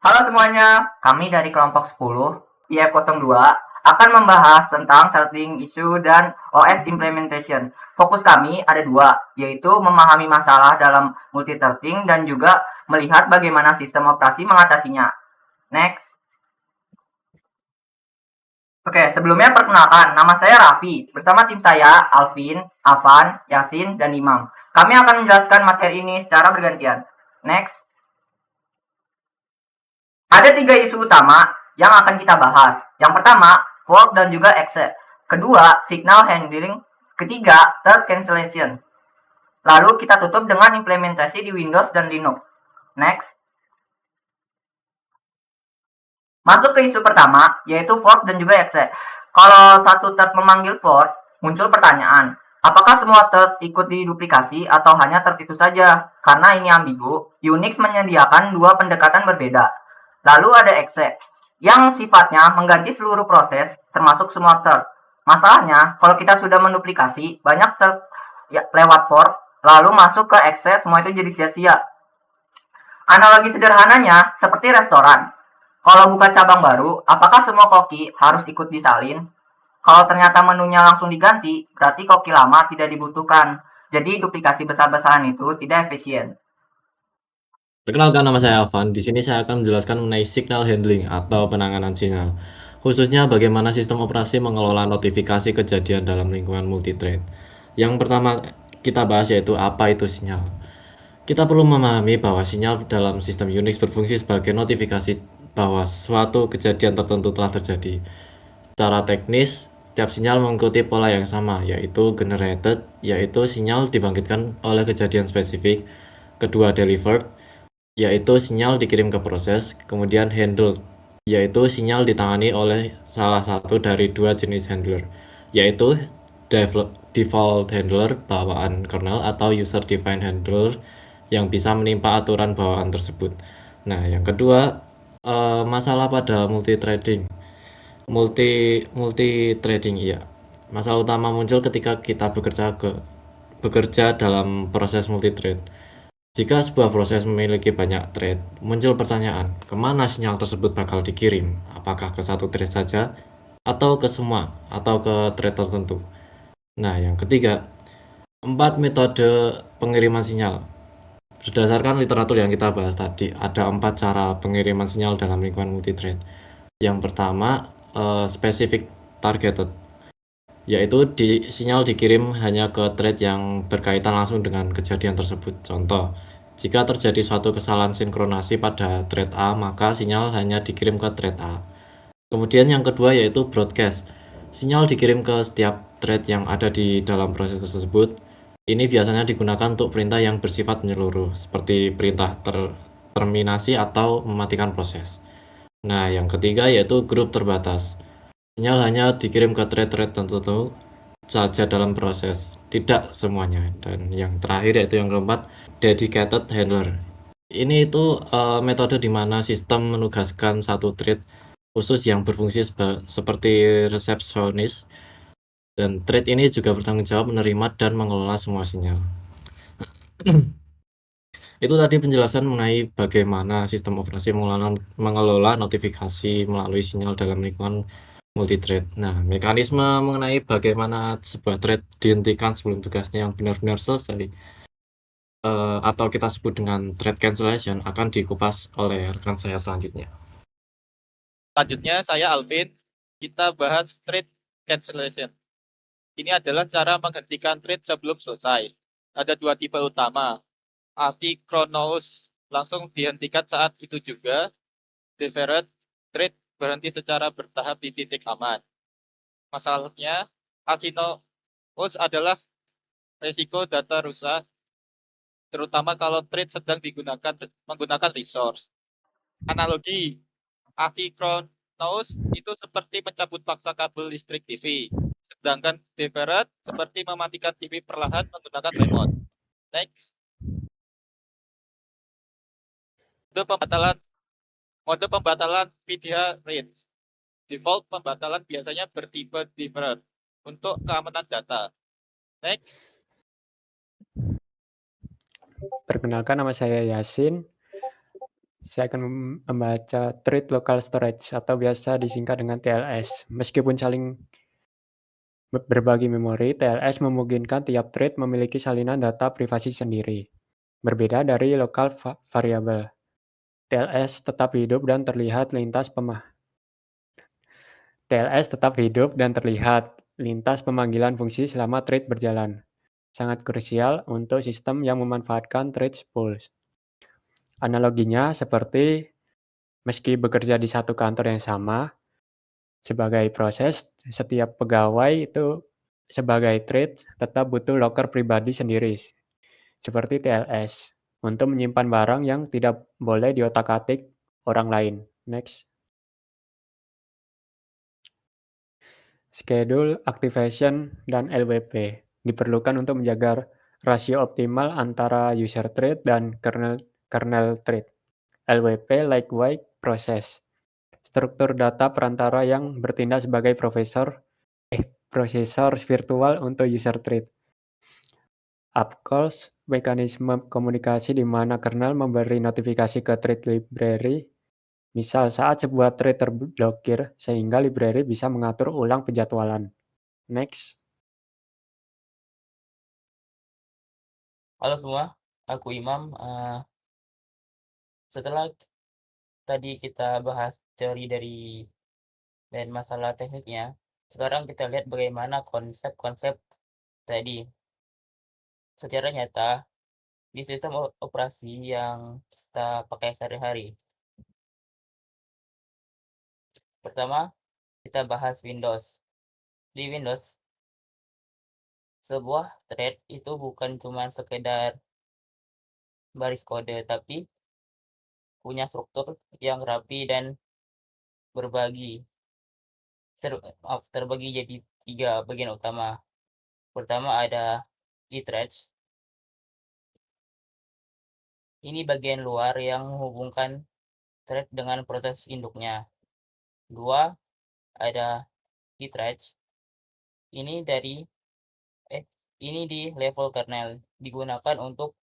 Halo semuanya, kami dari kelompok 10 IF02 akan membahas tentang threading issue dan OS implementation. Fokus kami ada dua, yaitu memahami masalah dalam multi-threading dan juga melihat bagaimana sistem operasi mengatasinya. Next. Oke, sebelumnya perkenalkan, nama saya Raffi. Bersama tim saya, Alvin, Avan, Yasin, dan Imam. Kami akan menjelaskan materi ini secara bergantian. Next. Ada 3 isu utama yang akan kita bahas. Yang pertama, fork dan juga exec. Kedua, signal handling. Ketiga, thread cancellation. Lalu kita tutup dengan implementasi di Windows dan Linux. Next. Masuk ke isu pertama, yaitu fork dan juga exec. Kalau satu thread memanggil fork, muncul pertanyaan, apakah semua thread ikut diduplikasi atau hanya thread itu saja? Karena ini ambigu, Unix menyediakan dua pendekatan berbeda. Lalu ada exec, yang sifatnya mengganti seluruh proses, termasuk semua thread. Masalahnya, kalau kita sudah menduplikasi banyak thread lewat fork, lalu masuk ke exec, semua itu jadi sia-sia. Analogi sederhananya seperti restoran. Kalau buka cabang baru, apakah semua koki harus ikut disalin? Kalau ternyata menunya langsung diganti, berarti koki lama tidak dibutuhkan. Jadi duplikasi besar-besaran itu tidak efisien. Perkenalkan, nama saya Alvan. Di sini saya akan menjelaskan mengenai signal handling atau penanganan sinyal. Khususnya bagaimana sistem operasi mengelola notifikasi kejadian dalam lingkungan multithread. Yang pertama kita bahas yaitu apa itu sinyal. Kita perlu memahami bahwa sinyal dalam sistem Unix berfungsi sebagai notifikasi bahwa sesuatu kejadian tertentu telah terjadi. Secara teknis, setiap sinyal mengikuti pola yang sama, yaitu generated, yaitu sinyal dibangkitkan oleh kejadian spesifik. Kedua, delivered, yaitu sinyal dikirim ke proses, kemudian handled, yaitu sinyal ditangani oleh salah satu dari dua jenis handler, yaitu default handler bawaan kernel atau user defined handler yang bisa menimpa aturan bawaan tersebut. Nah, yang kedua, masalah pada multithreading. Multi trading, iya. Masalah utama muncul ketika kita bekerja dalam proses multithread. Jika sebuah proses memiliki banyak thread, muncul pertanyaan, kemana sinyal tersebut bakal dikirim? Apakah ke satu thread saja, atau ke semua, atau ke thread tertentu? Nah, yang ketiga, 4 metode pengiriman sinyal. Berdasarkan literatur yang kita bahas tadi, ada 4 cara pengiriman sinyal dalam lingkungan multithread. Yang pertama, specific targeted, yaitu sinyal dikirim hanya ke thread yang berkaitan langsung dengan kejadian tersebut. Contoh, jika terjadi suatu kesalahan sinkronasi pada thread A, maka sinyal hanya dikirim ke thread A. Kemudian yang kedua yaitu broadcast. Sinyal dikirim ke setiap thread yang ada di dalam proses tersebut. Ini biasanya digunakan untuk perintah yang bersifat menyeluruh, seperti perintah terminasi atau mematikan proses. Nah, yang ketiga yaitu grup terbatas. Sinyal hanya dikirim ke thread-thread tertentu saja dalam proses, tidak semuanya. Dan yang terakhir yaitu yang keempat, dedicated handler. Ini itu metode di mana sistem menugaskan satu thread khusus yang berfungsi seperti resepsionis, dan thread ini juga bertanggung jawab menerima dan mengelola semua sinyal. Itu tadi penjelasan mengenai bagaimana sistem operasi mengelola notifikasi melalui sinyal dalam lingkungan multithread. Nah, mekanisme mengenai bagaimana sebuah thread dihentikan sebelum tugasnya yang benar-benar selesai, atau kita sebut dengan thread cancellation, akan dikupas oleh rekan saya selanjutnya. Selanjutnya saya Alvin, kita bahas thread cancellation. Ini adalah cara menghentikan thread sebelum selesai. Ada dua tipe utama, asynchronous langsung dihentikan saat itu juga, deferred thread berhenti secara bertahap di titik aman. Masalahnya, asynchronous adalah resiko data rusak, terutama kalau thread sedang menggunakan resource. Analogi, asynchronous itu seperti mencabut paksa kabel listrik TV, sedangkan deferred seperti mematikan TV perlahan menggunakan remote. Next, mode pembatalan media range. Default pembatalan biasanya bertipe deferred untuk keamanan data. Next, Perkenalkan, nama saya Yasin. Saya akan membaca thread local storage atau biasa disingkat dengan TLS. Meskipun saling berbagi memori, TLS memungkinkan tiap thread memiliki salinan data privasi sendiri, berbeda dari local variable. TLS tetap hidup dan terlihat lintas pemanggilan fungsi selama thread berjalan. Sangat krusial untuk sistem yang memanfaatkan thread pools. Analoginya seperti meski bekerja di satu kantor yang sama, sebagai proses, setiap pegawai itu sebagai thread tetap butuh locker pribadi sendiri, seperti TLS, untuk menyimpan barang yang tidak boleh diotak-atik orang lain. Next. Schedule, activation, dan LWP diperlukan untuk menjaga rasio optimal antara user thread dan kernel thread. LWP likewise process, struktur data perantara yang bertindak sebagai prosesor virtual untuk user thread. Of course, mekanisme komunikasi di mana kernel memberi notifikasi ke thread library, misal saat sebuah thread terblokir, sehingga library bisa mengatur ulang penjadwalan. Next. Halo semua, aku Imam. Setelah tadi kita bahas teori dan masalah tekniknya, sekarang kita lihat bagaimana konsep-konsep tadi secara nyata di sistem operasi yang kita pakai sehari-hari. Pertama, kita bahas Windows. Di Windows, sebuah thread itu bukan cuma sekedar baris kode, tapi punya struktur yang rapi dan terbagi jadi 3 bagian utama. Pertama ada threads. Ini bagian luar yang menghubungkan thread dengan proses induknya. 2, ada threads. Ini di level kernel, digunakan untuk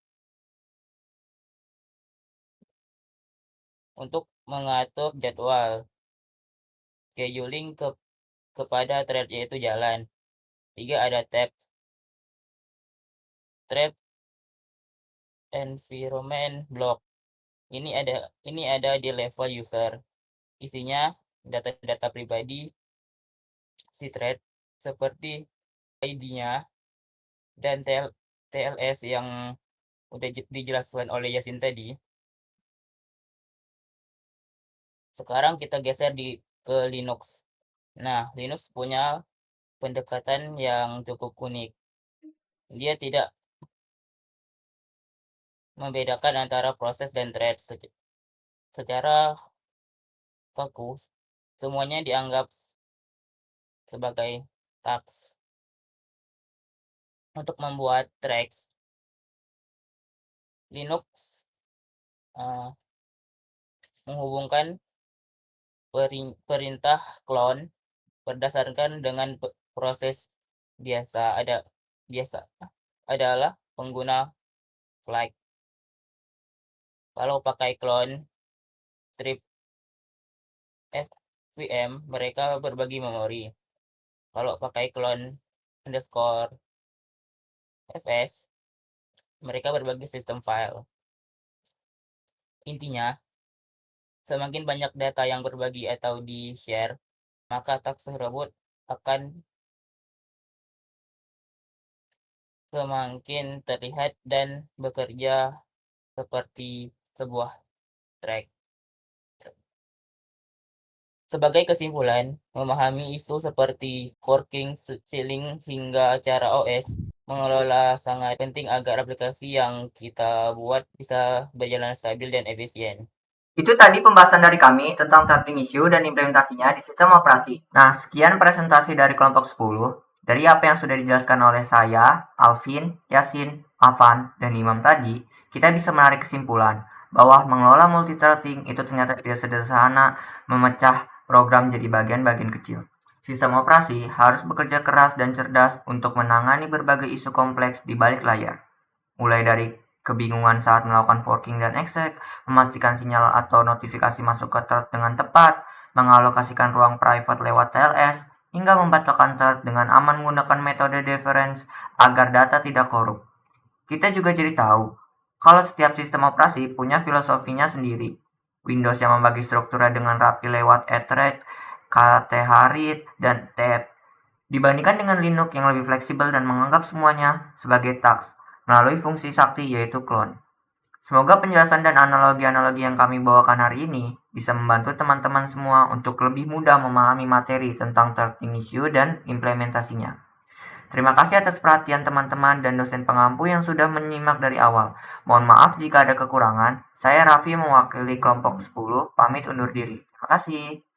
mengatur jadwal scheduling kepada thread yaitu jalan. 3, ada thread environment block. Ini ada di level user. Isinya data-data pribadi si thread seperti ID-nya dan TLS yang udah dijelaskan oleh Yasin tadi. Sekarang kita geser ke Linux. Nah, Linux punya pendekatan yang cukup unik. Dia tidak membedakan antara proses dan thread. Secara kaku, semuanya dianggap sebagai task. Untuk membuat threads, Linux menghubungkan perintah clone berdasarkan dengan proses biasa adalah pengguna flag. Kalau pakai clone strip fvm, mereka berbagi memori. Kalau pakai clone underscore fs, mereka berbagi sistem file. Intinya, semakin banyak data yang berbagi atau di-share, maka task tersebut akan semakin terlihat dan bekerja seperti sebuah track. Sebagai kesimpulan, memahami isu seperti forking, sealing, hingga cara OS mengelola sangat penting agar aplikasi yang kita buat bisa berjalan stabil dan efisien. Itu tadi pembahasan dari kami tentang targeting issue dan implementasinya di sistem operasi. Nah, sekian presentasi dari kelompok 10. Dari apa yang sudah dijelaskan oleh saya, Alvin, Yasin, Afan, dan Imam tadi, kita bisa menarik kesimpulan bahwa mengelola multithreading itu ternyata tidak sederhana memecah program jadi bagian-bagian kecil. Sistem operasi harus bekerja keras dan cerdas untuk menangani berbagai isu kompleks di balik layar, mulai dari kebingungan saat melakukan forking dan exec, memastikan sinyal atau notifikasi masuk ke thread dengan tepat, mengalokasikan ruang private lewat TLS, hingga membatalkan thread dengan aman menggunakan metode deference agar data tidak korup. Kita juga jadi tahu kalau setiap sistem operasi punya filosofinya sendiri. Windows yang membagi strukturnya dengan rapi lewat thread, ktheread, dan tab, dibandingkan dengan Linux yang lebih fleksibel dan menganggap semuanya sebagai task melalui fungsi sakti yaitu clone. Semoga penjelasan dan analogi-analogi yang kami bawakan hari ini bisa membantu teman-teman semua untuk lebih mudah memahami materi tentang threading issue dan implementasinya. Terima kasih atas perhatian teman-teman dan dosen pengampu yang sudah menyimak dari awal. Mohon maaf jika ada kekurangan. Saya Raffi mewakili kelompok 10, pamit undur diri. Terima kasih.